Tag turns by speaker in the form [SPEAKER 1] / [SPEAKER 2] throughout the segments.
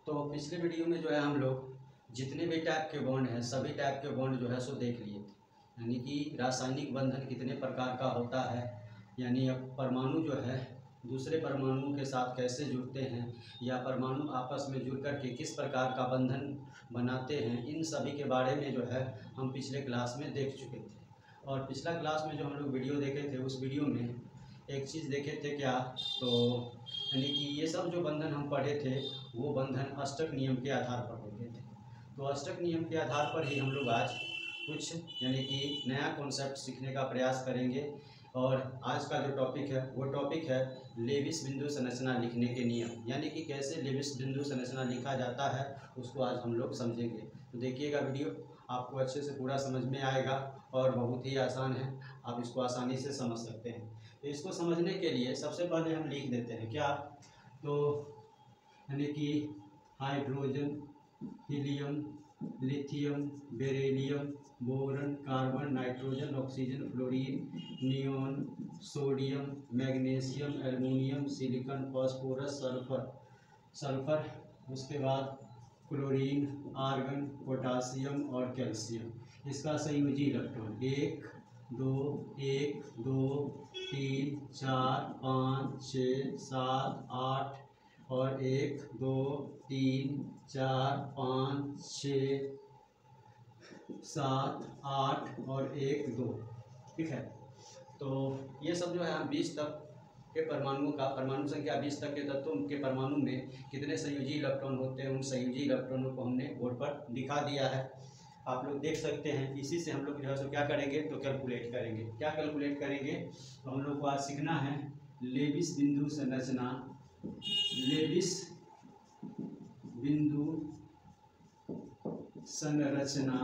[SPEAKER 1] तो पिछले वीडियो में जो है हम लोग जितने भी टाइप के बॉन्ड हैं सभी टाइप के बॉन्ड जो है सो देख लिए थे। यानी कि रासायनिक बंधन कितने प्रकार का होता है, यानी अब परमाणु जो है दूसरे परमाणुओं के साथ कैसे जुड़ते हैं या परमाणु आपस में जुड़ कर के किस प्रकार का बंधन बनाते हैं, इन सभी के बारे में जो है हम पिछले क्लास में देख चुके थे। और पिछला क्लास में जो हम लोग वीडियो देखे थे उस वीडियो में एक चीज़ देखे थे क्या, तो यानी कि ये सब जो बंधन हम पढ़े थे वो बंधन अष्टक नियम के आधार पर देखे थे। तो अष्टक नियम के आधार पर ही हम लोग आज कुछ यानी कि नया कॉन्सेप्ट सीखने का प्रयास करेंगे। और आज का जो टॉपिक है वो टॉपिक है लेविस बिंदु संरचना लिखने के नियम, यानी कि कैसे लेविस बिंदु संरचना लिखा जाता है उसको आज हम लोग समझेंगे। तो देखिएगा वीडियो, आपको अच्छे से पूरा समझ में आएगा और बहुत ही आसान है, आप इसको आसानी से समझ सकते हैं। तो इसको समझने के लिए सबसे पहले हम लिख देते हैं क्या, तो यानी कि hydrogen, helium, lithium, beryllium, boron, carbon, nitrogen, oxygen, fluorine, neon, sodium, magnesium, aluminium, silicon, phosphorus, sulphur, उसके बाद क्लोरीन, आर्गन, पोटासियम और कैल्शियम। इसका संयोजी इलेक्ट्रॉन 1 2 1 2 3 4 5 6 7 8 और 1 2 3 4 5 6 7 8 और 1 2, ठीक है। तो ये सब जो है हम 20 तक के परमाणुओं का, परमाणु संख्या 20 तक के तत्वों के परमाणु में कितने संयोजी इलेक्ट्रॉन होते हैं उन संयोजी इलेक्ट्रॉनों को हमने बोर्ड पर दिखा दिया है, आप लोग देख सकते हैं। इसी से हम लोग जो है सो क्या करेंगे, तो कैलकुलेट करेंगे। क्या कैलकुलेट करेंगे, तो हम लोग को आज सीखना है लेविस बिंदु संरचना, लेविस बिंदु संरचना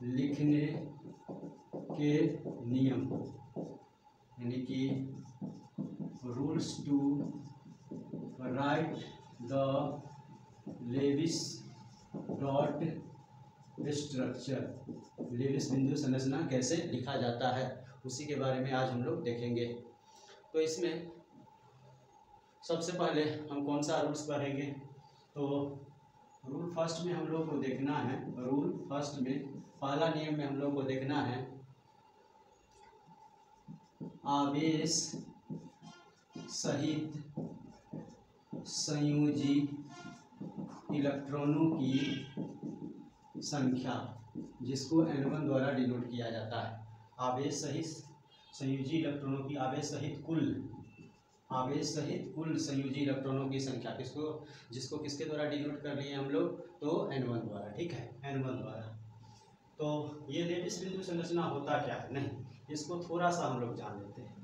[SPEAKER 1] लिखने के नियम, यानी कि rules to write the Lewis dot structure, Lewis बिंदु संरचना कैसे लिखा जाता है उसी के बारे में आज हम लोग देखेंगे। तो इसमें सबसे पहले हम कौन सा रूल्स पढ़ेंगे, तो रूल फर्स्ट में हम लोग को देखना है, रूल फर्स्ट में पहला नियम में हम लोग को देखना है आवेश सहित संयोजी इलेक्ट्रॉनों की संख्या, जिसको N1 द्वारा डिनोट किया जाता है। आवेश सहित संयोजी इलेक्ट्रॉनों की, आवेश सहित कुल संयोजी इलेक्ट्रॉनों की संख्या जिसको किसके द्वारा डिनोट कर लिए हम लोग, तो N1 द्वारा, ठीक है, N1 द्वारा। तो ये लेविस बिंदु संरचना होता क्या है, नहीं इसको थोड़ा सा हम लोग जान लेते हैं।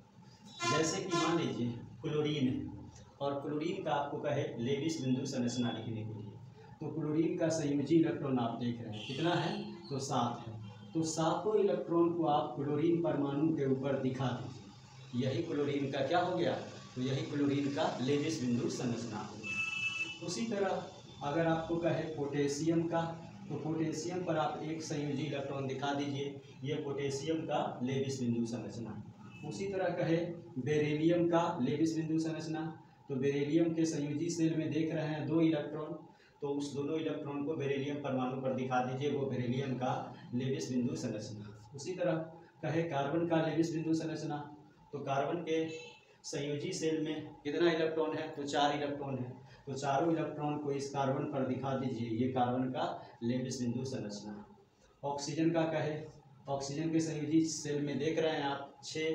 [SPEAKER 1] जैसे कि मान लीजिए क्लोरीन है और क्लोरीन का आपको कहे लेविस बिंदु संरचना लिखने के लिए, तो क्लोरीन का संयोजी इलेक्ट्रॉन आप देख रहे हैं कितना है, तो 7 है। तो 7 इलेक्ट्रॉन को आप क्लोरीन परमाणु के ऊपर दिखा दीजिए, यही क्लोरीन का क्या हो गया, तो यही क्लोरीन का लेविस बिंदु संरचना हो गया। उसी तरह अगर आपको कहे पोटेशियम का, तो पोटेशियम पर आप एक संयोजी इलेक्ट्रॉन दिखा दीजिए, ये पोटेशियम का लेविस बिंदु संरचना। उसी तरह कहे बेरिलियम का लेविस बिंदु संरचना, तो बेरिलियम के संयोजी सेल में देख रहे हैं 2 इलेक्ट्रॉन, तो उस दोनों इलेक्ट्रॉन को बेरिलियम परमाणु पर दिखा दीजिए, वो बेरिलियम का लेविस बिंदु संरचना। उसी तरह कहे कार्बन का लेविस बिंदु संरचना, तो कार्बन के संयोजी सेल में कितना इलेक्ट्रॉन है, तो 4 इलेक्ट्रॉन है, तो चारों इलेक्ट्रॉन को इस कार्बन पर दिखा दीजिए, ये कार्बन का लेविस बिंदु संरचना। ऑक्सीजन का कहे, ऑक्सीजन के संयोजी सेल में देख रहे हैं आप 6,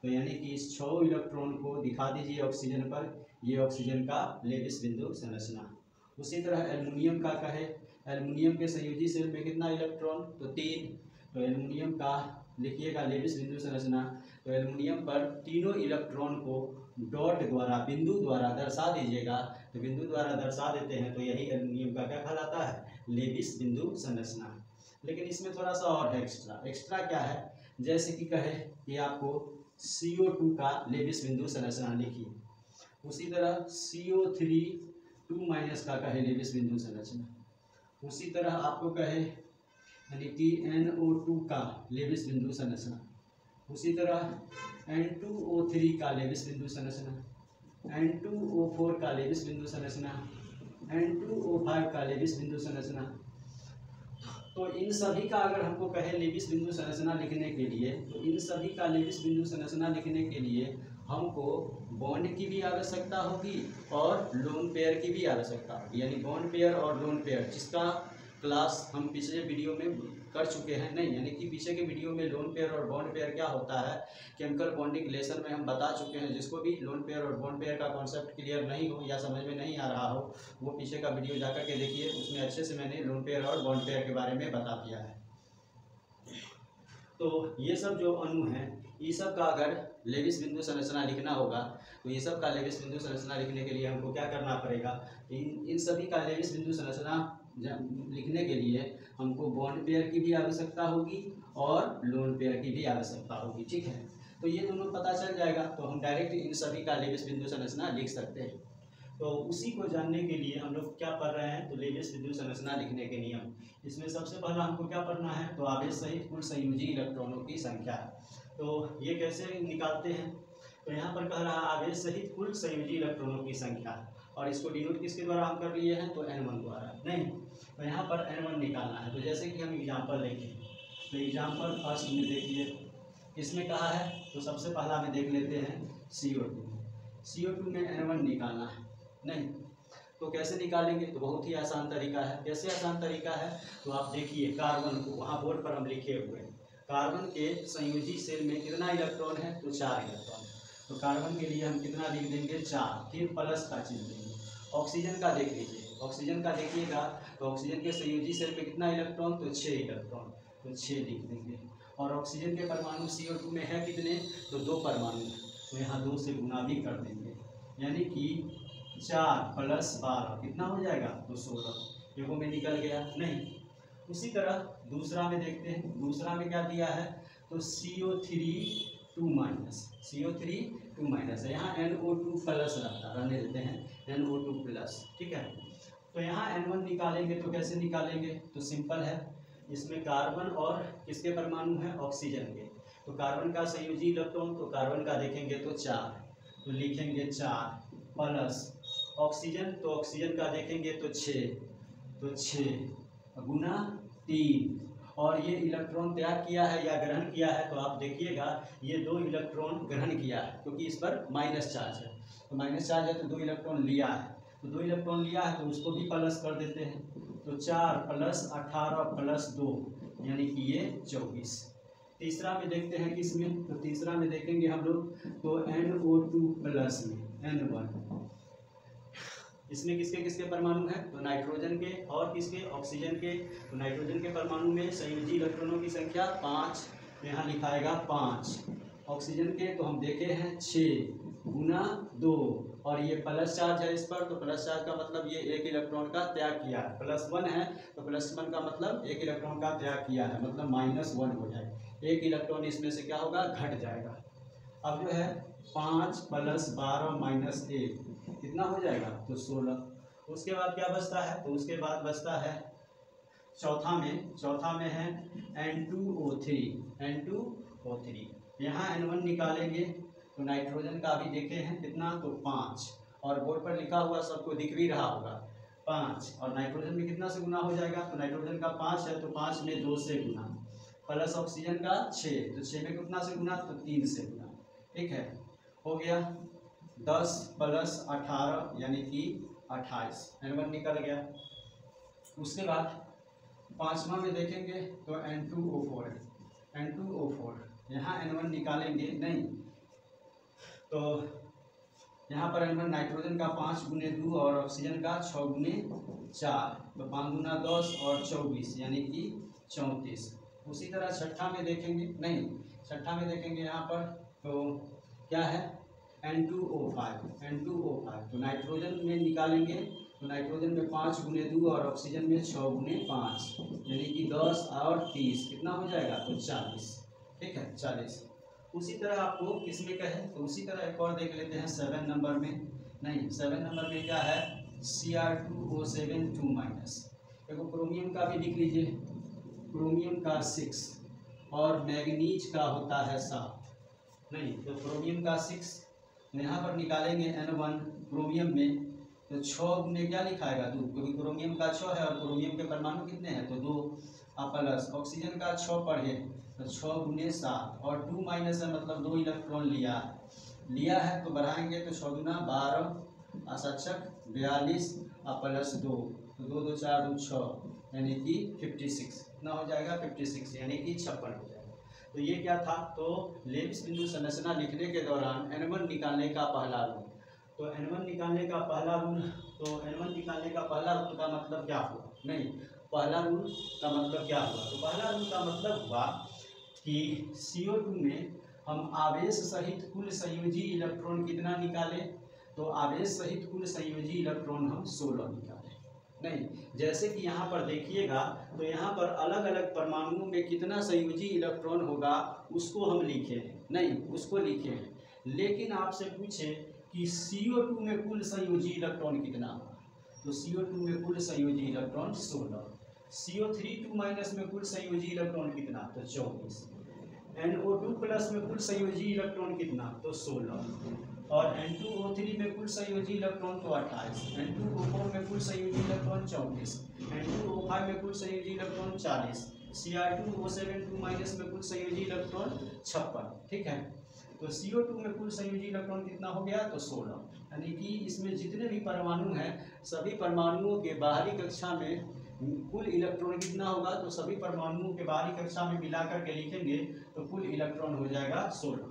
[SPEAKER 1] तो यानी कि इस 6 इलेक्ट्रॉन को दिखा दीजिए ऑक्सीजन पर, ये ऑक्सीजन का लेविस बिंदु संरचना। उसी तरह एल्युमिनियम का कहे, एल्युमिनियम के संयोजी सेल में कितना इलेक्ट्रॉन, तो 3, तो एल्युमिनियम का लिखिएगा लेविस बिंदु संरचना। तो एल्युमिनियम पर तीनों इलेक्ट्रॉन को डॉट द्वारा, बिंदु द्वारा दर्शा दीजिएगा, तो बिंदु द्वारा दर्शा देते हैं, तो यही एल्युमिनियम का क्या कहलाता है, लेविस बिंदु संरचना। लेकिन इसमें थोड़ा सा और है एक्स्ट्रा क्या है, जैसे कि कहे कि आपको CO2 का लेविस बिंदु संरचना लिखिए, उसी तरह CO3 2- का कहे लेविस बिंदु संरचना, उसी तरह आपको कहे यानी कि NO2 का लेविस बिंदु संरचना, उसी तरह N2O3 का लेविस बिंदु संरचना, N2O4 का लेविस बिंदु संरचना, N2O5 का लेविस बिंदु संरचना। तो इन सभी का अगर हमको कहे लेविस बिंदु संरचना लिखने के लिए, तो इन सभी का लेविस बिंदु संरचना लिखने के लिए हमको बॉन्ड की भी आवश्यकता होगी और लोन पेयर की भी आवश्यकता होगी। यानी बॉन्ड पेयर और लोन पेयर, जिसका क्लास हम पिछले वीडियो में कर चुके हैं, नहीं यानी कि पीछे के वीडियो में लोन पेयर और बॉन्ड पेयर क्या होता है केमिकल बॉन्डिंग रिलेशन में हम बता चुके हैं। जिसको भी लोन पेयर और बॉन्ड पेयर का कॉन्सेप्ट क्लियर नहीं हो या समझ में नहीं आ रहा हो, वो पीछे का वीडियो जाकर के देखिए, उसमें अच्छे से मैंने लोन पेयर और बॉन्ड पेयर के बारे में बता दिया है। तो ये सब जो अणु हैं, ये सब का अगर लेविस बिंदु संरचना लिखना होगा, तो ये सब का लेविस बिंदु संरचना लिखने के लिए हमको क्या करना पड़ेगा, इन सभी का लेविस बिंदु संरचना लिखने के लिए हमको बॉन्ड पेयर की भी आवश्यकता होगी और लोन पेयर की भी आवश्यकता होगी। ठीक है, तो ये दोनों पता चल जाएगा तो हम डायरेक्ट इन सभी का लेविस बिंदु संरचना लिख सकते हैं। तो उसी को जानने के लिए हम लोग क्या पढ़ रहे हैं, तो लेविस बिंदु संरचना लिखने के नियम। इसमें सबसे पहला हमको क्या पढ़ना है, तो आवेश सहित कुल संयोजी इलेक्ट्रॉनों की संख्या। तो ये कैसे निकालते हैं, तो यहाँ पर कह रहा है आवेश सहित कुल संयोजी इलेक्ट्रॉनों की संख्या, और इसको डिनोट किसके द्वारा हम कर लिए हैं, तो N1 द्वारा। नहीं, तो यहाँ पर N1 निकालना है। तो जैसे कि हम एग्जाम्पल देखें, तो एग्जाम्पल फर्स्ट में देखिए, इसमें कहा है, तो सबसे पहला में देख लेते हैं CO2 में N1 निकालना है। नहीं, तो कैसे निकालेंगे, तो बहुत ही आसान तरीका है। कैसे आसान तरीका है, तो आप देखिए कार्बन को, वहाँ बोर्ड पर हम लिखे हुए हैं, कार्बन के संयोजी सेल में कितना इलेक्ट्रॉन है, तो 4 इलेक्ट्रॉन। तो कार्बन के लिए हम कितना लिख देंगे, 4, फिर प्लस का चिन्ह देंगे। ऑक्सीजन का देख लीजिए, ऑक्सीजन का देखिएगा, तो ऑक्सीजन के संयोजी सेल में कितना इलेक्ट्रॉन, तो 6 इलेक्ट्रॉन, तो 6 लिख देंगे। और ऑक्सीजन के परमाणु CO2 में है कितने, तो 2 परमाणु, तो यहाँ 2 से गुना भी कर देंगे, यानी कि 4 + 12 कितना हो जाएगा, तो 16। देखो में निकल गया। नहीं, उसी तरह दूसरा में देखते हैं, दूसरा में क्या दिया है, तो CO3 2 माइनस है, यहाँ NO2 प्लस रहने देते हैं, NO2 प्लस। ठीक है, तो यहाँ N1 निकालेंगे, तो कैसे निकालेंगे, तो सिंपल है, इसमें कार्बन और किसके परमाणु हैं, ऑक्सीजन के। तो कार्बन का संयोजी इलेक्ट्रॉन, तो कार्बन का देखेंगे तो 4, तो लिखेंगे 4 प्लस ऑक्सीजन, तो ऑक्सीजन का देखेंगे तो 6, तो 6 गुना 3, और ये इलेक्ट्रॉन त्याग किया है या ग्रहण किया है, तो आप देखिएगा ये 2 इलेक्ट्रॉन ग्रहण किया है, क्योंकि इस पर माइनस चार्ज है। तो माइनस चार्ज है तो 2 इलेक्ट्रॉन लिया है, तो 2 इलेक्ट्रॉन लिया है, तो उसको भी प्लस कर देते हैं। तो 4 + 18 + 2 यानी कि ये 24। तीसरा में देखते हैं किसमें, तो तीसरा में देखेंगे हम लोग, तो NO2 प्लस में N1, इसमें किसके किसके परमाणु हैं, तो नाइट्रोजन के और किसके, ऑक्सीजन के। तो नाइट्रोजन के परमाणु में संयोजी इलेक्ट्रॉनों की संख्या 5, यहाँ लिखाएगा 5। ऑक्सीजन के तो हम देखे हैं 6 गुना 2, और ये प्लस चार्ज है इस पर, तो प्लस चार्ज का मतलब ये 1 इलेक्ट्रॉन का त्याग किया है। +1 है, तो +1 का मतलब 1 इलेक्ट्रॉन का त्याग किया है, मतलब -1 हो जाए, 1 इलेक्ट्रॉन इसमें से क्या होगा, घट जाएगा। अब जो है 5 + 12 - 1 कितना हो जाएगा, तो 16। उसके बाद क्या बचता है, तो उसके बाद बचता है चौथा में है N2O3। यहाँ N1 निकालेंगे, तो नाइट्रोजन का भी देखे हैं कितना, तो 5, और बोर्ड पर लिखा हुआ सबको दिख भी रहा होगा 5, और नाइट्रोजन में कितना से गुना हो जाएगा, तो नाइट्रोजन का 5 है, तो 5 में 2 से गुना, प्लस ऑक्सीजन का 6, तो 6 में कितना से गुना, तो 3 से गुना। ठीक है, हो गया 10 + 18 यानी कि 28, N1 निकल गया। उसके बाद पांचवा में देखेंगे तो N2O4, यहाँ N1 निकालेंगे, नहीं तो यहाँ पर N1 नाइट्रोजन का 5 × 2 और ऑक्सीजन का 6 × 4, तो 5 × 10 और 24 यानी कि 34। उसी तरह छठा में देखेंगे, नहीं छठा में देखेंगे यहाँ पर, तो क्या है N2O5, तो नाइट्रोजन में निकालेंगे, तो नाइट्रोजन में 5 × 2 और ऑक्सीजन में 6 × 5 यानी कि 10 और 30 कितना हो जाएगा, तो 40। ठीक है, 40। उसी तरह आपको किसमें कहे, तो उसी तरह एक और देख लेते हैं 7 नंबर में। नहीं, 7 नंबर में क्या है, Cr2O7 2-। देखो क्रोमियम का भी लिख लीजिए, क्रोमियम का 6 और मैग्नीज का होता है 7। नहीं, तो क्रोमियम का 6 तो यहाँ पर निकालेंगे N1 क्रोमियम में, तो 6 गुने क्या लिखाएगा 2, क्योंकि क्रोमियम का 6 है और क्रोमियम के परमाणु कितने हैं तो 2, प्लस ऑक्सीजन का 6 पढ़े तो 6 गुने 7 और 2 माइनस है मतलब 2 इलेक्ट्रॉन लिया है तो बढ़ाएंगे तो 6 गुना 12 असक्षक 42 प्लस 2 तो 2 2 4 2 6 यानी कि 56 कितना हो जाएगा 56 यानी कि 56 हो जाएगा। तो ये क्या था, तो लेविस बिंदु संरचना लिखने के दौरान N1 निकालने का पहला रूल, तो N1 निकालने का पहला रूल, तो N1 निकालने का पहला रूल का मतलब क्या हुआ, नहीं पहला रूल का मतलब क्या हुआ, तो पहला रूल का मतलब हुआ कि CO2 में हम आवेश सहित कुल संयोजी इलेक्ट्रॉन कितना निकाले, तो आवेश सहित कुल संयोजी इलेक्ट्रॉन हम 16 निकाले। नहीं, जैसे कि यहाँ पर देखिएगा तो यहाँ पर अलग अलग परमाणुओं में कितना संयोजी इलेक्ट्रॉन होगा उसको हम लिखे हैं, नहीं उसको लिखे हैं, लेकिन आपसे पूछे कि CO2 में कुल संयोजी इलेक्ट्रॉन कितना होगा, तो CO2 में कुल संयोजी इलेक्ट्रॉन 16, CO3 माइनस में कुल संयोजी इलेक्ट्रॉन कितना तो 24, NO2 प्लस में कुल संयोजी इलेक्ट्रॉन कितना तो 16 और N2O3 में कुल संयोजी इलेक्ट्रॉन तो 28, N2O4 में कुल संयोजी इलेक्ट्रॉन 34, N2O5 में कुल संयोजी इलेक्ट्रॉन 40, Cr2O7 माइनस में कुल संयोजी इलेक्ट्रॉन 56, ठीक है। तो CO2 में कुल संयोजी इलेक्ट्रॉन कितना हो गया तो 16, यानी कि इसमें जितने भी परमाणु हैं सभी परमाणुओं के बाहरी कक्षा में कुल इलेक्ट्रॉन कितना होगा, तो सभी परमाणुओं के बाहरी कक्षा में मिलाकर के लिखेंगे तो कुल इलेक्ट्रॉन हो जाएगा 16।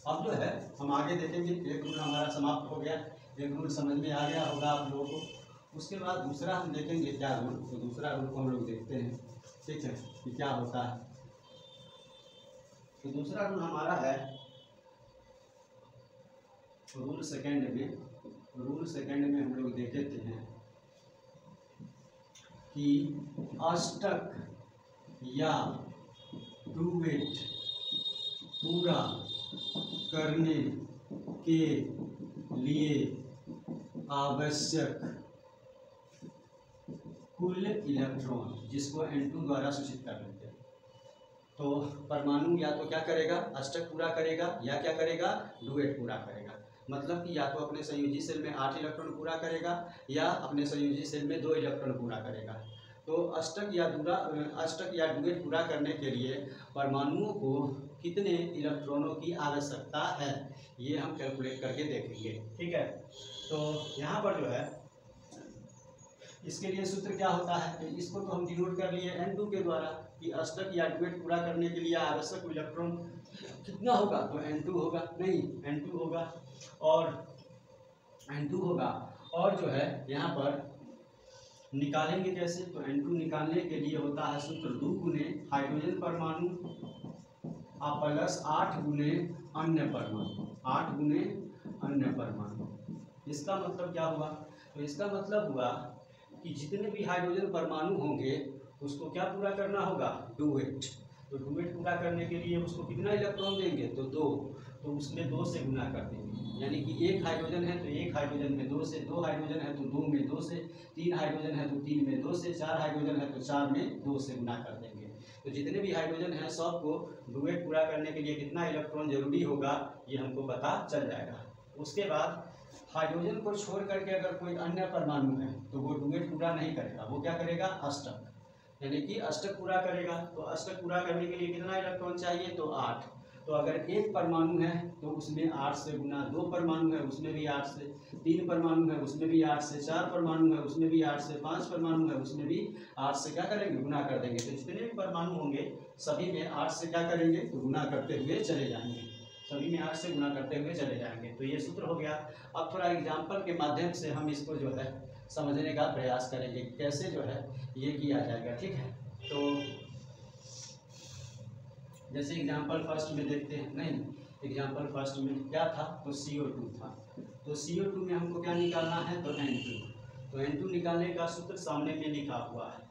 [SPEAKER 1] अब जो है हम आगे देखेंगे, एक रूल हमारा समाप्त हो गया, एक रूल समझ में आ गया होगा आप लोगों को। उसके बाद दूसरा हम देखेंगे क्या रूल, तो दूसरा रूल को हम लोग देखते हैं, ठीक है कि क्या होता है। तो दूसरा रूल हमारा है रूल सेकंड में हम लोग देख लेते हैं कि अष्टक या डुएट पूरा करने के लिए आवश्यक कुल इलेक्ट्रॉन, जिसको N2 द्वारा सूचित कर लेते हैं, तो परमाणु या तो क्या करेगा अष्टक पूरा करेगा या क्या करेगा डुएट पूरा करेगा, मतलब कि या तो अपने संयोजी सेल में 8 इलेक्ट्रॉन पूरा करेगा या अपने संयोजी सेल में 2 इलेक्ट्रॉन पूरा करेगा। तो अष्टक या डुएट पूरा करने के लिए परमाणुओं को कितने इलेक्ट्रॉनों की आवश्यकता है ये हम कैलकुलेट करके देखेंगे, ठीक है। तो यहाँ पर जो है इसके लिए सूत्र क्या होता है, तो इसको तो हम डिनोट कर लिए N2 के द्वारा कि अष्टक या डुएट पूरा करने के लिए आवश्यक इलेक्ट्रॉन कितना होगा, तो N2 होगा, नहीं N2 होगा और जो है यहाँ पर निकालेंगे कैसे, तो N2 निकालने के लिए होता है सूत्र 2 गुने हाइड्रोजन परमाणु प्लस 8 गुने अन्य परमाणु। इसका मतलब क्या हुआ, तो इसका मतलब हुआ कि जितने भी हाइड्रोजन परमाणु होंगे उसको क्या पूरा करना होगा डुएट, तो डुएट पूरा करने के लिए उसको कितना इलेक्ट्रॉन देंगे तो 2, तो उसमें 2 से गुना कर देंगे, यानी कि 1 हाइड्रोजन है तो 1 हाइड्रोजन में 2 से, 2 हाइड्रोजन है तो 2 में 2 से, 3 हाइड्रोजन है तो 3 में 2 से, 4 हाइड्रोजन है तो 4 में 2 से गुना कर देंगे। तो जितने भी हाइड्रोजन हैं सबको डुएट पूरा करने के लिए कितना इलेक्ट्रॉन जरूरी होगा ये हमको पता चल जाएगा। उसके बाद हाइड्रोजन को छोड़ करके अगर कोई अन्य परमाणु है तो वो डुएट पूरा नहीं करेगा, वो क्या करेगा अष्टक, यानी कि अष्टक पूरा करेगा। तो अष्टक पूरा करने के लिए कितना इलेक्ट्रॉन चाहिए तो 8, तो अगर 1 परमाणु है तो उसमें 8 से गुना, 2 परमाणु है उसमें भी 8 से, 3 परमाणु है उसमें भी 8 से, 4 परमाणु है उसमें भी 8 से, 5 परमाणु है उसमें भी 8 से क्या करेंगे गुना कर देंगे। तो जितने भी परमाणु होंगे सभी में 8 से क्या करेंगे तो गुना करते हुए चले जाएंगे, सभी में 8 से गुना करते हुए चले जाएंगे। तो ये सूत्र हो गया। अब थोड़ा एग्जाम्पल के माध्यम से हम इसको जो है समझने का प्रयास करेंगे कैसे जो है ये किया जाएगा, ठीक है। तो जैसे एग्जाम्पल फर्स्ट में देखते हैं, नहीं एग्जाम्पल फर्स्ट में क्या था तो CO2 था, तो CO2 में हमको क्या निकालना है तो N2, तो N2 निकालने का सूत्र सामने में लिखा हुआ है।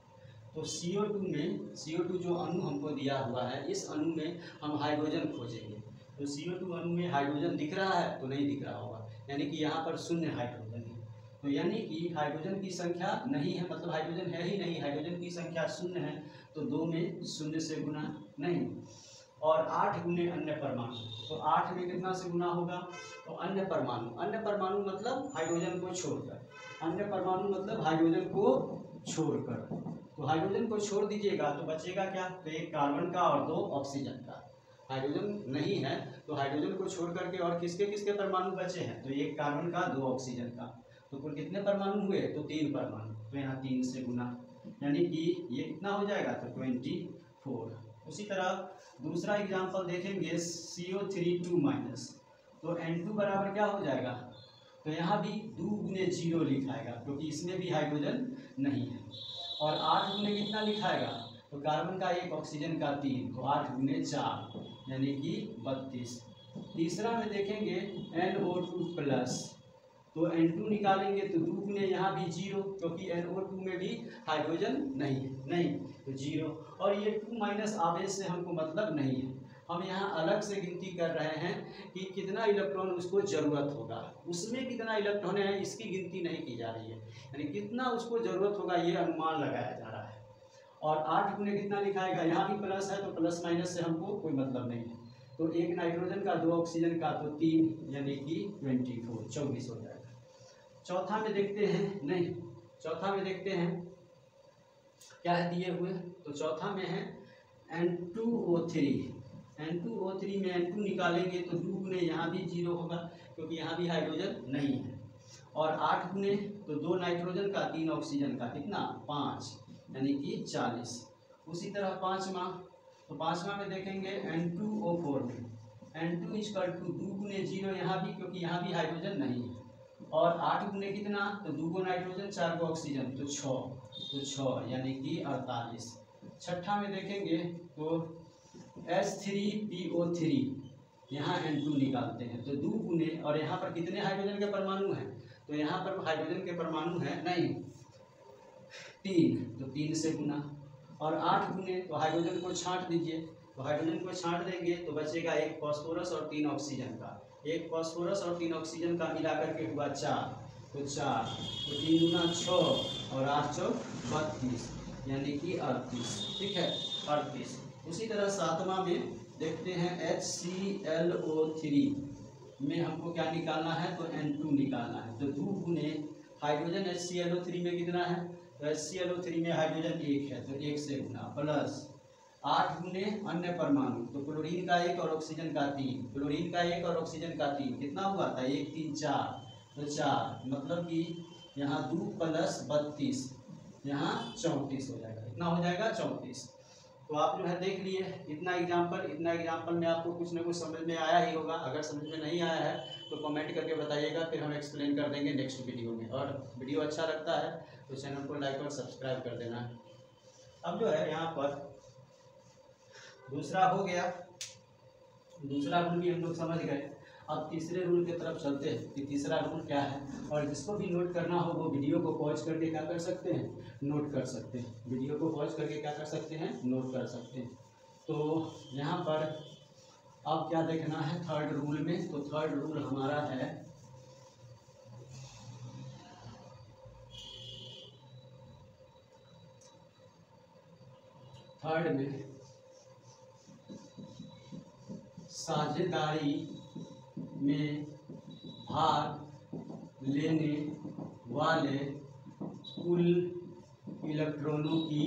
[SPEAKER 1] तो CO2 जो अणु हमको दिया हुआ है इस अणु में हम हाइड्रोजन खोजेंगे। तो CO2 अणु में हाइड्रोजन दिख रहा है तो नहीं दिख रहा होगा, यानी कि यहाँ पर शून्य हाइड्रोजन है, तो यानी कि हाइड्रोजन की संख्या नहीं है, मतलब हाइड्रोजन है ही नहीं, हाइड्रोजन की संख्या शून्य है। तो 2 में 0 से गुना नहीं, और 8 गुने अन्य परमाणु, तो 8 में कितना से गुना होगा, तो अन्य परमाणु मतलब हाइड्रोजन को छोड़कर, अन्य परमाणु मतलब हाइड्रोजन को छोड़कर, तो हाइड्रोजन को छोड़ दीजिएगा तो बचेगा क्या, तो एक कार्बन का और 2 ऑक्सीजन का। हाइड्रोजन नहीं है तो हाइड्रोजन को छोड़ करके और किसके किसके परमाणु बचे हैं, तो एक कार्बन का 2 ऑक्सीजन का, तो कुल कितने परमाणु हुए, तो 3 परमाणु, तो यहाँ 3 से गुना, यानी कि ये कितना हो जाएगा, तो 24। उसी तरह दूसरा एग्जाम्पल देखेंगे CO3 तो N2 बराबर क्या हो जाएगा, तो यहाँ भी 2 गुने 0 लिखाएगा क्योंकि इसमें भी हाइड्रोजन नहीं है, और 8 गुने कितना लिखाएगा, तो कार्बन का 1 ऑक्सीजन का 3, तो 8 गुने 4 यानी कि 32। तीसरा में देखेंगे NO2 तो N2 निकालेंगे तो 2 गुने यहाँ भी 0 क्योंकि NO2 में भी हाइड्रोजन नहीं तो 0, और ये 2- आवेश से हमको मतलब नहीं है, हम यहाँ अलग से गिनती कर रहे हैं कि कितना इलेक्ट्रॉन उसको ज़रूरत होगा, उसमें कितना इलेक्ट्रॉन है इसकी गिनती नहीं की जा रही है, यानी कितना उसको ज़रूरत होगा ये अनुमान लगाया जा रहा है। और 8 गुने कितना लिखाएगा, यहाँ भी प्लस है तो प्लस माइनस से हमको कोई मतलब नहीं है, तो 1 नाइट्रोजन का 2 ऑक्सीजन का तो 3 यानी कि 24 हो जाएगा। चौथा में देखते हैं क्या है दिए हुए, तो चौथा में है N2O3 में N2 निकालेंगे तो 2 गुने यहाँ भी 0 होगा क्योंकि यहाँ भी हाइड्रोजन नहीं है, और 8 गुने तो 2 नाइट्रोजन का 3 ऑक्सीजन का कितना 5 यानी कि 40। उसी तरह पाँचवा में देखेंगे N2O4 में N2 = 2 गुने 0 यहाँ भी क्योंकि यहाँ भी हाइड्रोजन नहीं है, और 8 गुने कितना, तो 2 गो नाइट्रोजन 4 गो ऑक्सीजन तो 6 यानी कि 48। छठा में देखेंगे तो H3PO3 यहाँ N2 निकालते हैं तो 2 गुने, और यहाँ पर कितने हाइड्रोजन के परमाणु हैं, तो यहाँ पर हाइड्रोजन के परमाणु हैं नहीं 3, तो 3 से गुना, और 8 गुने तो हाइड्रोजन को छांट दीजिए, तो हाइड्रोजन को छांट देंगे तो बचेगा 1 फास्फोरस और 3 ऑक्सीजन का, 1 फास्फोरस और 3 ऑक्सीजन का मिला करके हुआ 4, तो 3 गुना 6 और 8 चौक 32 यानी कि 38, ठीक है 38। उसी तरह सातवां में देखते हैं HClO3 में हमको क्या निकालना है, तो N2 निकालना है, तो 2 गुने हाइड्रोजन HClO3 में कितना है, तो HClO3 में हाइड्रोजन 1 है तो 1 से गुना, प्लस 8 गुने अन्य परमाणु तो क्लोरीन का 1 और ऑक्सीजन का 3, क्लोरीन का 1 और ऑक्सीजन का 3 कितना हुआ था 1 3 4, तो 4 मतलब कि यहाँ 2 + 32 यहाँ 34 हो जाएगा, कितना हो जाएगा 34। तो आप जो है देख लिए इतना एग्जाम्पल में आपको कुछ ना कुछ समझ में आया ही होगा, अगर समझ में नहीं आया है तो कमेंट करके बताइएगा, फिर हम एक्सप्लेन कर देंगे नेक्स्ट वीडियो में। और वीडियो अच्छा लगता है तो चैनल को लाइक और सब्सक्राइब कर देना। अब जो है यहाँ पर दूसरा हो गया, दूसरा रूल भी हम लोग समझ गए। अब तीसरे रूल की तरफ चलते हैं कि तीसरा रूल क्या है, और जिसको भी नोट करना हो वो वीडियो को पॉज करके क्या कर सकते हैं, नोट कर सकते हैं, वीडियो को पॉज करके क्या कर सकते हैं, नोट कर सकते हैं। तो यहाँ पर अब क्या देखना है थर्ड रूल में, तो थर्ड रूल हमारा है थर्ड में साझेदारी में भाग लेने वाले कुल इलेक्ट्रॉनों की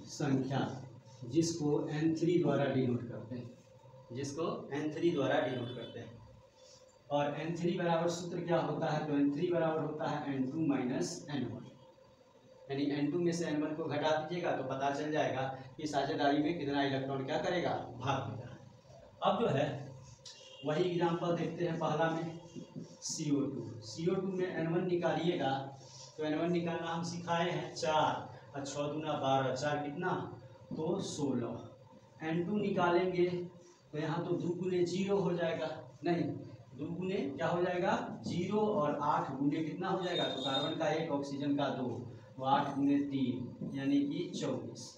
[SPEAKER 1] संख्या जिसको N3 द्वारा डिनोट करते हैं, और N3 बराबर सूत्र क्या होता है, तो N3 बराबर होता है N2 - N1, यानी N2 में से N1 को घटा दीजिएगा तो पता चल जाएगा कि साझेदारी में कितना इलेक्ट्रॉन क्या करेगा, भाग लेगा। अब जो है वही एग्जाम्पल देखते हैं पहला में CO2 में N1 निकालिएगा तो N1 निकालना हम सिखाए हैं 4 और 6 दूना 12, 4 कितना, तो 16। N2 निकालेंगे तो यहाँ तो 2 गुने 0 हो जाएगा, नहीं 2 गुने क्या हो जाएगा 0, और 8 गुने कितना हो जाएगा, तो कार्बन का 1 ऑक्सीजन का 2, तो 8 गुने 3 यानी कि 24।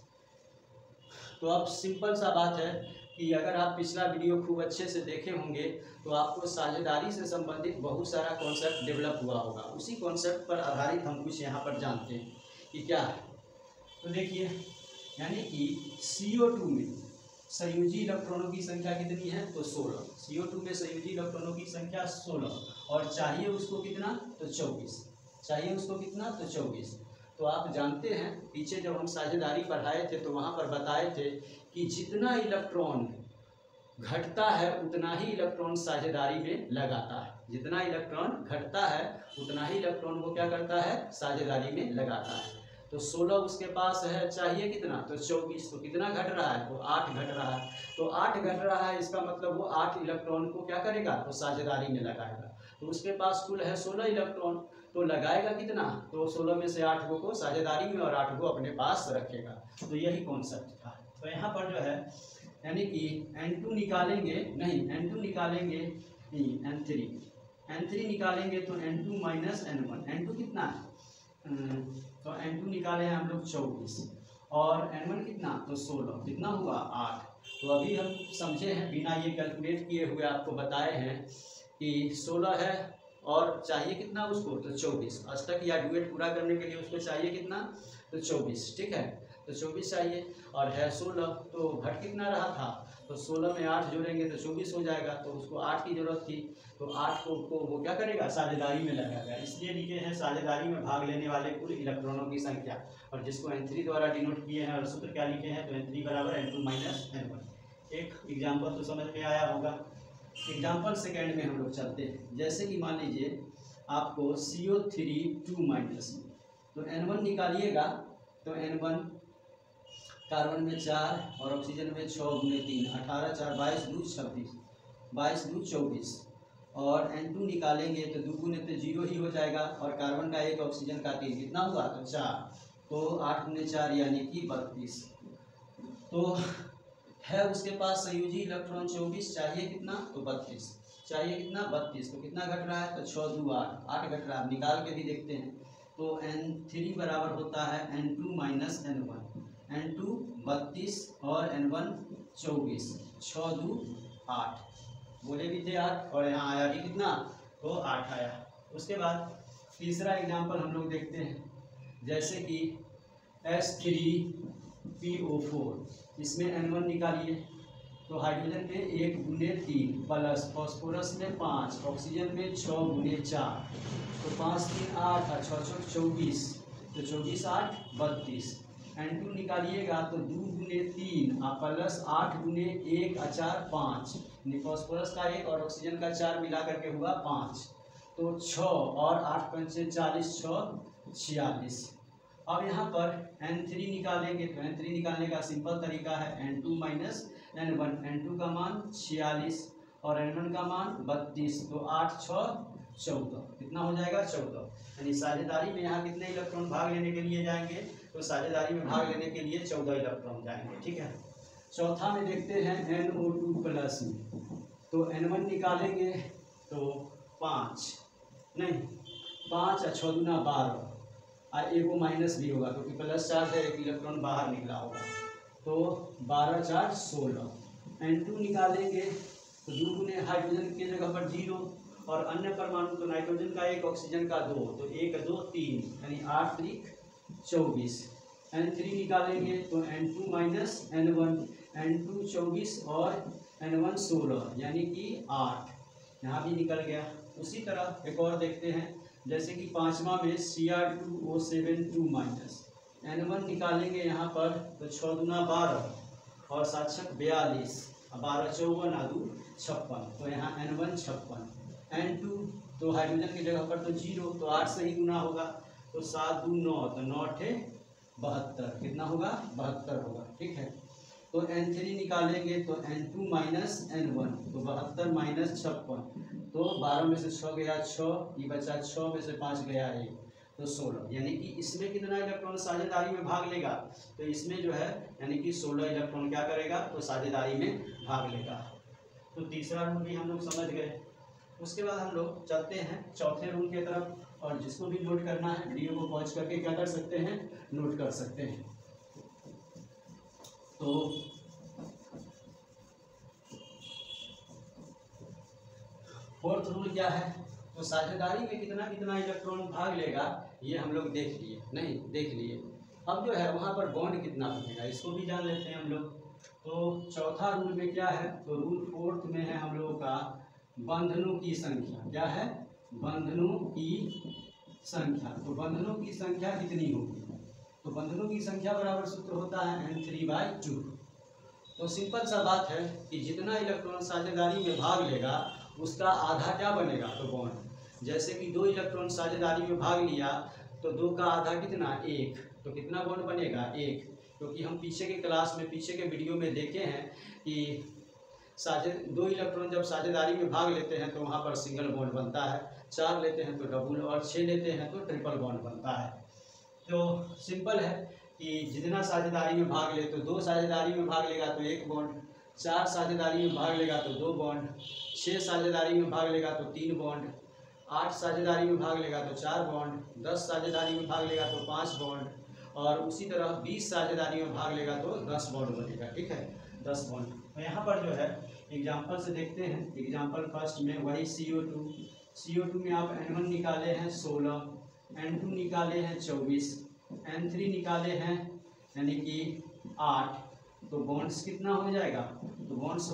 [SPEAKER 1] तो अब सिंपल सा बात है कि अगर आप पिछला वीडियो खूब अच्छे से देखे होंगे तो आपको साझेदारी से संबंधित बहुत सारा कॉन्सेप्ट डेवलप हुआ होगा, उसी कॉन्सेप्ट पर आधारित हम कुछ यहाँ पर जानते हैं कि क्या है। तो देखिए यानी कि CO2 में संयोजी इलेक्ट्रॉनों की संख्या कितनी है तो 16। CO2 में संयोजी इलेक्ट्रॉनों की संख्या 16 और चाहिए उसको कितना तो 24। चाहिए उसको कितना तो 24। तो आप जानते हैं पीछे जब हम साझेदारी पढ़ाए थे तो वहाँ पर बताए थे कि जितना इलेक्ट्रॉन घटता है उतना ही इलेक्ट्रॉन साझेदारी में लगाता है। जितना इलेक्ट्रॉन घटता है उतना ही इलेक्ट्रॉन को क्या करता है साझेदारी में लगाता है। तो 16 उसके पास है, चाहिए कितना तो 24। तो कितना घट रहा है तो 8 घट रहा है। तो 8 घट रहा है, इसका मतलब वो 8 इलेक्ट्रॉन को क्या करेगा तो साझेदारी में लगाएगा। तो उसके पास कुल है 16 इलेक्ट्रॉन, तो लगाएगा कितना तो 16 में से 8 को साझेदारी में और 8 को अपने पास रखेगा। तो यही कॉन्सेप्ट था। तो यहाँ पर जो है यानी कि N2 निकालेंगे, नहीं N2 निकालेंगे नहीं N3 निकालेंगे तो N2 माइनस N1। N2 कितना है तो N2 निकाले हैं हम लोग 24 और N1 कितना तो 16। कितना हुआ 8। तो अभी हम समझे हैं बिना ये कैलकुलेट किए हुए आपको बताए हैं कि 16 है और चाहिए कितना उसको तो 24। अष्टक या डुएट पूरा करने के लिए उसको चाहिए कितना तो 24। ठीक है, तो 24 चाहिए और है 16। तो घट कितना रहा था तो 16 में 8 जोड़ेंगे तो 24 हो जाएगा। तो उसको 8 की जरूरत थी, तो 8 को वो क्या करेगा साझेदारी में लगाएगा। इसलिए लिखे हैं साझेदारी में भाग लेने वाले कुल इलेक्ट्रॉनों की संख्या, और जिसको N3 द्वारा डिनोट किए हैं और सूत्र क्या लिखे हैं तो N3 बराबर N2 माइनस N1। एक एग्जाम्पल तो समझ में आया होगा। एग्जाम्पल सेकेंड में हम लोग चलते हैं। जैसे कि मान लीजिए आपको CO3 2 माइनस में तो N1 निकालिएगा तो N1 कार्बन में 4 और ऑक्सीजन में 6 गुने 3 18 4 22 2 26 22 2 24 और N2 निकालेंगे तो 2 गुने तो 0 ही हो जाएगा और कार्बन का 1 ऑक्सीजन का 3 कितना हुआ तो 4। तो 8 गुने 4 यानी कि 32। तो है उसके पास संयोजी इलेक्ट्रॉन 24, चाहिए कितना तो 32। चाहिए कितना 32। तो कितना घट रहा है तो 6 2 8 घट रहा है। निकाल के भी देखते हैं तो N3 बराबर होता है N2 माइनस N1। N2 32 और N1 24। 6 2 8 बोले भी थे 8 और यहाँ आया भी कितना तो 8 आया। उसके बाद तीसरा एग्जाम्पल हम लोग देखते हैं। जैसे कि H3PO4 इसमें N1 निकालिए तो हाइड्रोजन में 1 गुने 3 प्लस फॉस्फोरस में 5 ऑक्सीजन में 6 गुने 4 तो 5 3 8 और 6 6 24 तो 24 8 32। N2 निकालिएगा तो 2 गुने 3 और प्लस 8 गुने 1 और 4 5 फॉस्फोरस का 1 और ऑक्सीजन का 4 मिला करके हुआ 5। तो 6 और 8 पंचे 40 6 46। अब यहाँ पर N3 निकालेंगे तो N3 निकालने का सिंपल तरीका है N2 माइनस N1। N2 का मान 46 और N1 का मान 32। तो 8 6 14 कितना हो जाएगा 14। यानी साझेदारी में यहाँ कितने इलेक्ट्रॉन भाग लेने के लिए जाएंगे तो साझेदारी में भाग लेने के लिए 14 इलेक्ट्रॉन जाएंगे। ठीक है, चौथा में देखते हैं NO2 प्लस में तो N1 निकालेंगे तो 5 नहीं 5 और 6 दूना 12 और एक माइनस भी होगा क्योंकि प्लस चार्ज है, 1 इलेक्ट्रॉन बाहर निकला होगा। तो 12 4 16। N2 निकालेंगे तो 2 गुने हाइड्रोजन की जगह पर 0 और अन्य परमाणु तो नाइट्रोजन का 1 ऑक्सीजन का 2 तो 1 2 3 यानी 8 3 24। N3 निकालेंगे तो N2 माइनस N1। N2 24 और N1 16 यानी कि 8, यहाँ भी निकल गया। उसी तरह एक और देखते हैं। जैसे कि पांचवा में Cr2O7 2 माइनस N1 निकालेंगे यहाँ पर तो 6 दूना 12 और 7 6 42 और 12 54 2 56 तो यहाँ N1 56। N2 तो हाइड्रोजन की जगह पर तो 0 तो 8 से ही गुना होगा तो 7 2 9 तो 9 8 72 कितना होगा 72 होगा। ठीक है, तो N3 निकालेंगे तो N2 माइनस N1 तो 72 माइनस 56 तो 12 में से 6 गया 6, ये बचा 6 में से 5 गया 1 तो 16। यानी कि इसमें कितना इलेक्ट्रॉन साझेदारी में भाग लेगा तो इसमें जो है यानी कि 16 इलेक्ट्रॉन क्या करेगा तो साझेदारी में भाग लेगा। तो तीसरा रूल भी हम लोग समझ गए। उसके बाद हम लोग चलते हैं चौथे रूल की तरफ, और जिसको भी नोट करना है वीडियो को पॉज करके क्या कर सकते हैं नोट कर सकते हैं। तो फोर्थ रूल क्या है तो साझेदारी में कितना कितना इलेक्ट्रॉन भाग लेगा ये हम लोग देख लिए नहीं देख लिए। अब जो है वहाँ पर बॉन्ड कितना बनेगा इसको भी जान लेते हैं हम लोग। तो चौथा रूल में क्या है, तो रूल 4 में है हम लोगों का बंधनों की संख्या। क्या है, बंधनों की संख्या। तो बंधनों की संख्या कितनी होगी, तो बंधनों की संख्या बराबर सूत्र होता है N3/2। तो सिंपल सा बात है कि जितना इलेक्ट्रॉन साझेदारी में भाग लेगा उसका आधा क्या बनेगा, तो बॉन्ड। जैसे कि 2 इलेक्ट्रॉन साझेदारी में भाग लिया तो 2 का आधा कितना, 1, तो कितना बॉन्ड बनेगा, 1। क्योंकि हम पीछे के क्लास में, पीछे के वीडियो में देखे हैं कि 2 इलेक्ट्रॉन जब साझेदारी में भाग लेते हैं तो वहाँ पर सिंगल बॉन्ड बनता है, 4 लेते हैं तो डबल, और 6 लेते हैं तो ट्रिपल बॉन्ड बनता है। तो सिंपल है कि जितना साझेदारी में भाग ले, तो 2 साझेदारी में भाग लेगा तो 1 बॉन्ड, 4 साझेदारी में भाग लेगा तो 2 बॉन्ड, 6 साझेदारी में भाग लेगा तो 3 बॉन्ड, 8 साझेदारी में भाग लेगा तो 4 बॉन्ड, 10 साझेदारी में भाग लेगा तो 5 बॉन्ड, और उसी तरह 20 साझेदारी में भाग लेगा तो 10 बॉन्ड बनेगा। ठीक है, 10 बॉन्ड। तो यहाँ पर जो है एग्जाम्पल से देखते हैं। एग्जाम्पल फर्स्ट में वही CO2 में आप N1 निकाले हैं 16, N2 निकाले हैं 24, N3 निकाले हैं यानी कि 8। तो बॉन्ड्स कितना हो जाएगा, तो बॉन्ड्स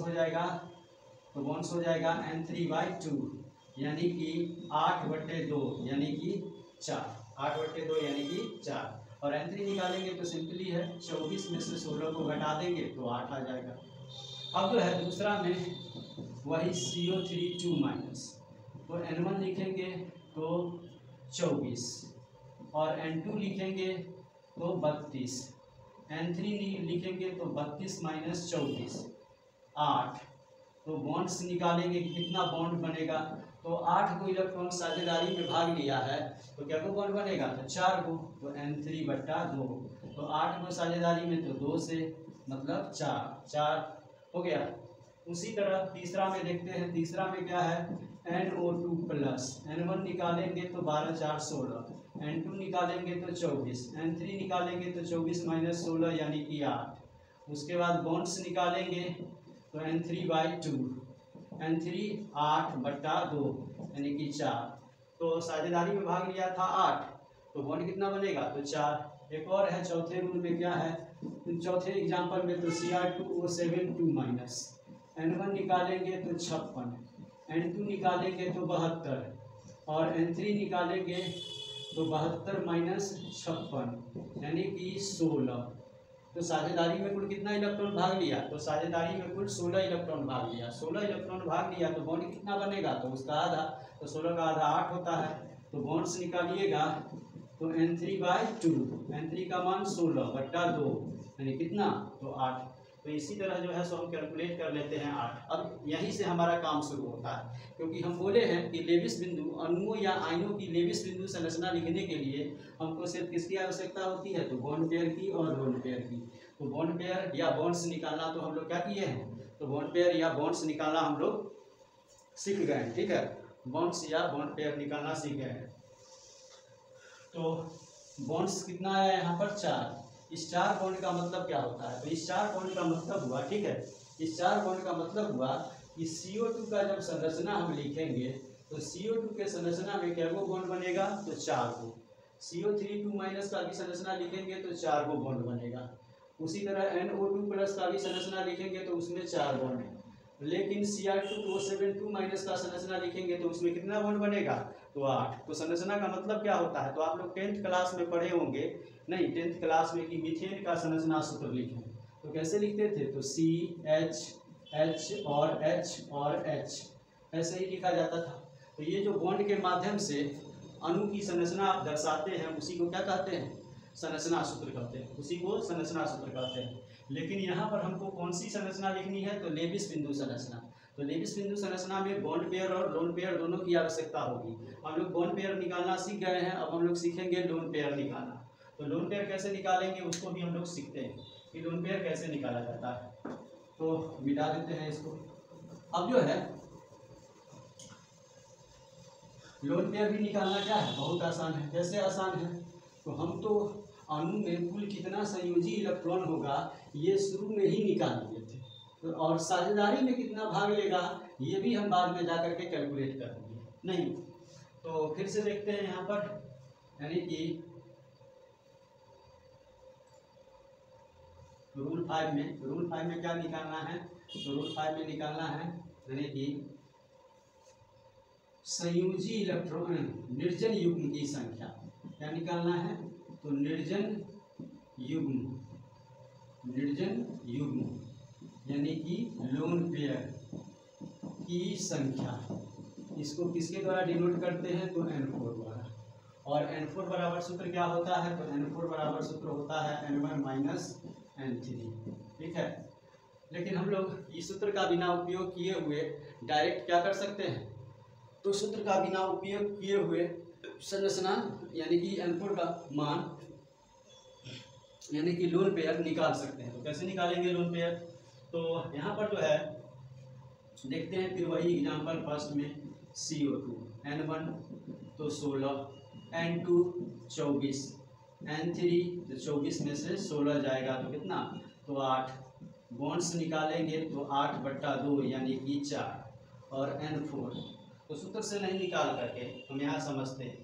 [SPEAKER 1] हो जाएगा N3/2 यानी कि 8/2 यानी कि 4, 8/2 यानी कि 4। और N3 निकालेंगे तो सिंपली है 24 में से 16 को घटा देंगे तो 8 आ जाएगा। अब जो है दूसरा में वही CO3 तो N1 लिखेंगे तो 24, और N2 लिखेंगे तो 32, N3 लिखेंगे तो 32 - 24 8। तो बॉन्ड्स निकालेंगे कि कितना बॉन्ड बनेगा, तो 8 को इलेक्ट्रॉन साझेदारी में भाग लिया है तो क्या को बॉन्ड बनेगा, तो 4 को, तो N3/2। तो 8 को साझेदारी में तो 2 से मतलब 4 हो गया। उसी तरह तीसरा में देखते हैं। तीसरा में क्या है, NO2+, N1 निकालेंगे तो 12 4 16, N2 निकालेंगे तो 24, N3 निकालेंगे तो 24 - 16 यानी कि 8। उसके बाद बॉन्ड्स निकालेंगे तो N3/2, N3 8/2 यानी कि 4। तो साझेदारी में भाग लिया था 8, तो बॉन्ड कितना बनेगा, तो 4। एक और है चौथे रूल में, क्या है, चौथे एग्जाम्पल में तो Cr2O7 N1 निकालेंगे तो 56, N2 निकालेंगे तो 72, और N3 निकालेंगे तो 72 - 56 यानी कि 16। तो साझेदारी में कुल कितना इलेक्ट्रॉन भाग लिया, तो साझेदारी में कुल 16 इलेक्ट्रॉन भाग लिया। 16 इलेक्ट्रॉन भाग लिया तो बॉन्ड कितना बनेगा, तो उसका आधा, तो 16 का आधा 8 होता है। तो बॉन्ड्स निकालिएगा तो N3/2, N3 का मान 16/2 यानी कितना, तो 8। तो इसी तरह जो है सो हम कैलकुलेट कर लेते हैं 8। अब यहीं से हमारा काम शुरू होता है, क्योंकि हम बोले हैं कि लेविस बिंदु, अणुओं या आयनों की लेविस बिंदु संरचना लिखने के लिए हमको सिर्फ किसकी आवश्यकता होती है, तो बॉन्ड पेयर की और लोन पेयर की। तो बॉन्ड पेयर या बॉन्ड्स निकालना तो हम लोग क्या किए हैं, तो बॉन्ड पेयर या बॉन्ड्स निकालना हम लोग सीख गए हैं। ठीक है, बॉन्ड्स या बॉन्ड पेयर निकालना सीख गए हैं। तो बॉन्ड्स कितना आया यहाँ पर, 4। इस 4 बॉन्ड का मतलब क्या होता है, तो इस 4 बॉन्ड का मतलब हुआ, ठीक है, इस 4 बॉन्ड का मतलब हुआ कि CO2 का जब संरचना हम लिखेंगे तो CO2 के संरचना में क्या को बॉन्ड बनेगा, तो 4 को। CO3 का भी संरचना लिखेंगे तो 4 को बॉन्ड बनेगा। उसी तरह NO2+ का भी संरचना लिखेंगे तो उसमें 4 बॉन्ड है। लेकिन Cr2O7 का संरचना लिखेंगे तो उसमें कितना बॉन्ड बनेगा, तो 8। तो संरचना का मतलब क्या होता है, तो आप लोग 10th क्लास में पढ़े होंगे, नहीं 10th क्लास में, कि मीथेन का संरचना सूत्र लिखें तो कैसे लिखते थे, तो CH और H और H ऐसे ही लिखा जाता था। तो ये जो बॉन्ड के माध्यम से अणु की संरचना आप दर्शाते हैं उसी को क्या कहते हैं, संरचना सूत्र कहते हैं, उसी को संरचना सूत्र कहते हैं। लेकिन यहाँ पर हमको कौन सी संरचना लिखनी है, तो लेविस बिंदु संरचना। तो लेविस बिंदु संरचना में बॉन्ड पेयर और लोन पेयर दोनों की आवश्यकता होगी। हम लोग बॉन्ड पेयर निकालना सीख गए हैं, अब हम लोग सीखेंगे लोन पेयर निकालना। तो लोन पेयर कैसे निकालेंगे उसको भी हम लोग सीखते हैं कि लोन पेयर कैसे निकाला जाता है। तो मिटा देते हैं इसको। अब जो है लोन पेयर भी निकालना क्या है, बहुत आसान है। कैसे आसान है, तो हम तो अणु में कुल कितना संयोजी इलेक्ट्रॉन होगा ये शुरू में ही निकाल लिए थे, तो और साझेदारी में कितना भाग लेगा ये भी हम बाद में जा करके कैलकुलेट कर देंगे। नहीं तो फिर से देखते हैं यहाँ पर, यानी कि रूल 5 में क्या निकालना है, तो रूल 5 में निकालना है यानी कि संयोजी इलेक्ट्रॉन निर्जन युग्म की संख्या। क्या निकालना है, तो निर्जन युग्म यानी कि लोन पेयर की संख्या। इसको किसके द्वारा डिनोट करते हैं, तो N4 द्वारा। और N4 बराबर सूत्र क्या होता है, तो N4 बराबर सूत्र होता है N1 माइनस N3। ठीक है, लेकिन हम लोग इस सूत्र का बिना उपयोग किए हुए डायरेक्ट क्या कर सकते हैं, तो सूत्र का बिना उपयोग किए हुए संरचना यानी कि N4 का मान यानी कि लोन पेयर निकाल सकते हैं। तो कैसे निकालेंगे लोन पेयर, तो यहाँ पर जो है देखते हैं फिर वही एग्जांपल फर्स्ट में CO2 N1 तो 16, N2 24, N3 तो 24 में से 16 जाएगा तो कितना, तो 8। बॉन्ड्स निकालेंगे तो 8/2 यानी कि 4। और N4 तो सूत्र से नहीं निकाल करके हम यहाँ समझते हैं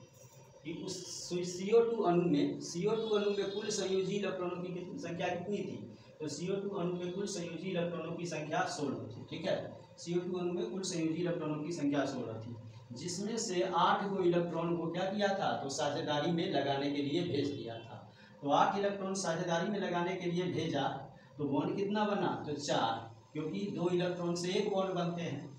[SPEAKER 1] कि उस CO2 अणु में कुल संयोजी इलेक्ट्रॉनों की संख्या कितनी थी, तो CO2 अणु में कुल संयोजी इलेक्ट्रॉनों की संख्या 16 थी। ठीक है, CO2 अणु में कुल संयोजी इलेक्ट्रॉनों की संख्या 16 थी, जिसमें से 8 को इलेक्ट्रॉन को क्या किया था, तो साझेदारी में लगाने के लिए भेज दिया था। तो 8 इलेक्ट्रॉन साझेदारी में लगाने के लिए भेजा तो बॉन्ड कितना बना, तो 4, क्योंकि 2 इलेक्ट्रॉन से 1 बॉन्ड बनते हैं।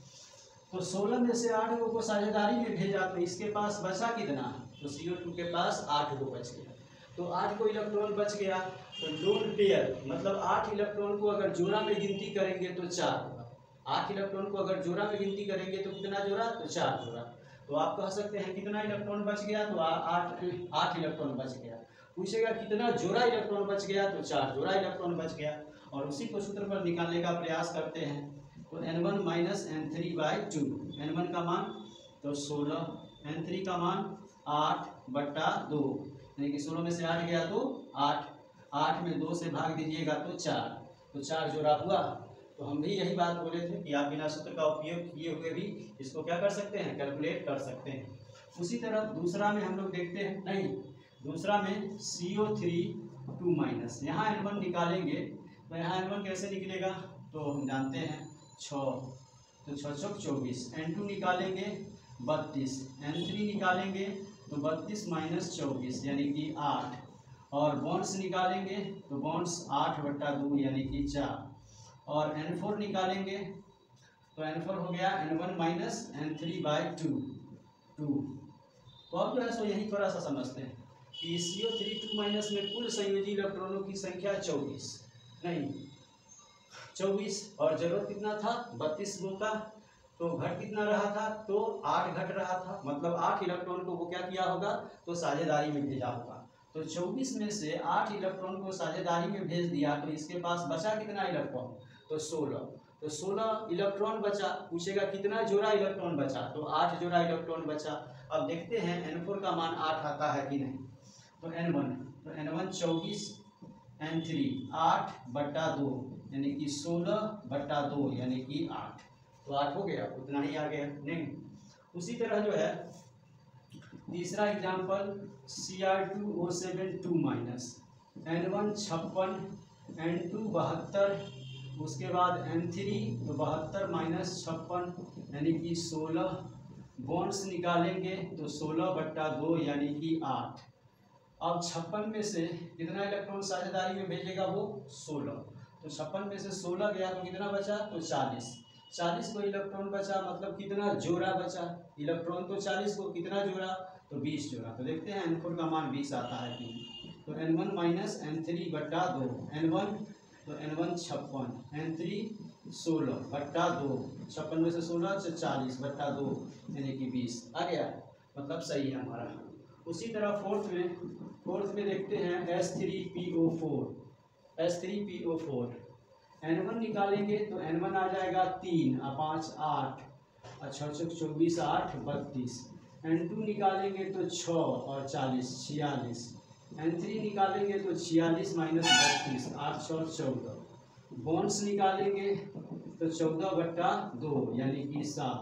[SPEAKER 1] तो 16 में से 8 को साझेदारी में भेजा तो इसके पास बचा कितना, तो CO2 के पास 8 को बच गया। तो 8 को इलेक्ट्रॉन बच गया तो लोन पेयर मतलब 8 इलेक्ट्रॉन को अगर जोड़ा में गिनती करेंगे तो 4 होगा। 8 इलेक्ट्रॉन को अगर जोड़ा में गिनती करेंगे तो कितना जोड़ा, तो 4 जोड़ा। तो आप कह सकते हैं कितना इलेक्ट्रॉन बच गया, तो 8 इलेक्ट्रॉन बच गया। पूछेगा कितना जोड़ा इलेक्ट्रॉन बच गया, तो 4 जोड़ा इलेक्ट्रॉन बच गया। और उसी को सूत्र पर निकालने का प्रयास करते हैं तो N1 माइनस N3/2। N1 का मान तो 16, N3 का मान 8/2 यानी कि 16 में से 8 गया तो 8 में 2 से भाग दीजिएगा तो 4, तो 4 जोड़ा हुआ। तो हम भी यही बात बोले थे कि आप बिना सूत्र का उपयोग किए हुए भी इसको क्या कर सकते हैं, कैलकुलेट कर सकते हैं। उसी तरह दूसरा में हम लोग देखते हैं, नहीं दूसरा में CO3 2-, यहाँ N1 निकालेंगे तो यहाँ N1 कैसे निकलेगा, तो हम जानते हैं 6, तो 6 × 24, N2 निकालेंगे 32, N3 निकालेंगे तो 32 माइनस 24 यानी कि 8। और बॉन्ड्स निकालेंगे तो बॉन्ड्स 8/2 यानी कि 4। और N4 निकालेंगे तो N4 हो गया N1 माइनस N3/2। तो अब जो है सो यही थोड़ा सा समझते हैं कि CO3 2- में कुल संयोजी इलेक्ट्रॉनों की संख्या 24 और जरूरत कितना था, 32 गो का। तो घट कितना रहा था, तो 8 घट रहा था, मतलब 8 इलेक्ट्रॉन को वो क्या किया होगा, तो साझेदारी में भेजा होगा। तो 24 में से 8 इलेक्ट्रॉन को साझेदारी में भेज दिया तो इसके पास बचा कितना इलेक्ट्रॉन, तो 16। तो 16 इलेक्ट्रॉन बचा। पूछेगा कितना जोड़ा इलेक्ट्रॉन बचा, तो 8 जोड़ा इलेक्ट्रॉन बचा। अब देखते हैं N4 का मान 8 आता है कि नहीं। तो N1 24, N3 8/2 यानी कि 16/2 यानी कि 8। तो 8 हो गया, उतना ही आ गया नहीं। उसी तरह जो है तीसरा एग्जाम्पल Cr2O7 2-, N1 56, N2 72, उसके बाद N3 तो 72 माइनस 56 यानी कि 16। बॉन्ड्स निकालेंगे तो 16/2 यानी कि 8। अब 56 में से कितना इलेक्ट्रॉन साझेदारी में भेजेगा, वो 16। तो 56 में से 16 गया तो कितना बचा, तो 40 को इलेक्ट्रॉन बचा, मतलब कितना जोड़ा बचा इलेक्ट्रॉन, तो 40 को कितना जोड़ा, तो 20 जोड़ा। तो देखते हैं N4 का मान 20 आता है कि नहीं। तो N1 माइनस N3/2, N1 तो N1 56, N3 16/2, 56 में से 16 से 40/2 यानी कि 20 आ गया, मतलब सही है हमारा। उसी तरह फोर्थ में देखते हैं S3PO4, N1 निकालेंगे तो N1 आ जाएगा 3, 5 8, 6 × 24 8 32। N2 निकालेंगे तो 6 और 40 46। N3 निकालेंगे तो 46 माइनस 32 8 6 14। बॉन्ड्स निकालेंगे तो 14/2 यानी कि 7।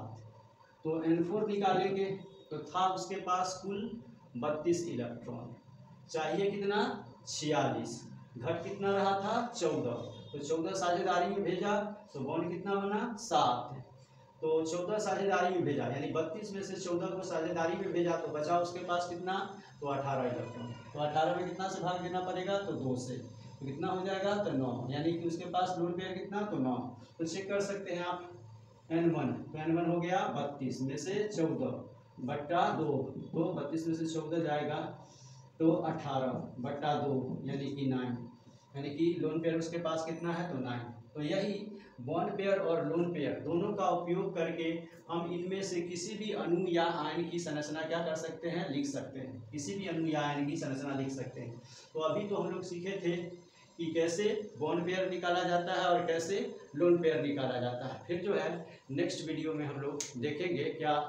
[SPEAKER 1] तो N4 निकालेंगे तो था उसके पास कुल 32 इलेक्ट्रॉन, चाहिए कितना 46। घट कितना रहा था 14, तो 14 साझेदारी में भेजा तो बॉन्ड कितना बना 7, तो 14 साझेदारी में भेजा यानी 32 में से 14 को साझेदारी में भेजा तो बचा उसके पास कितना, तो 18 इलेक्ट्रॉन। तो 18 में कितना से भाग देना पड़ेगा, तो 2 से, तो कितना हो जाएगा, तो 9, यानी कि उसके पास लोन पेयर कितना, तो 9। तो चेक कर सकते हैं आप N1, तो N1 हो गया 32 में से 14 बट्टा 2, तो 32 में से 14 जाएगा तो 18 बट्टा 2 यानी कि 9, यानी कि लोन पेयर उसके पास कितना है, तो 9। तो यही बॉन्ड पेयर और लोन पेयर दोनों का उपयोग करके हम इनमें से किसी भी अणु या आयन की संरचना क्या कर सकते हैं, लिख सकते हैं, किसी भी अणु या आयन की संरचना लिख सकते हैं। तो अभी तो हम लोग सीखे थे कि कैसे बॉन्ड पेयर निकाला जाता है और कैसे लोन पेयर निकाला जाता है। फिर जो है नेक्स्ट वीडियो में हम लोग देखेंगे क्या,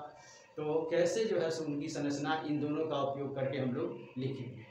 [SPEAKER 1] तो कैसे जो है उनकी संरचना इन दोनों का उपयोग करके हम लोग लिखेंगे।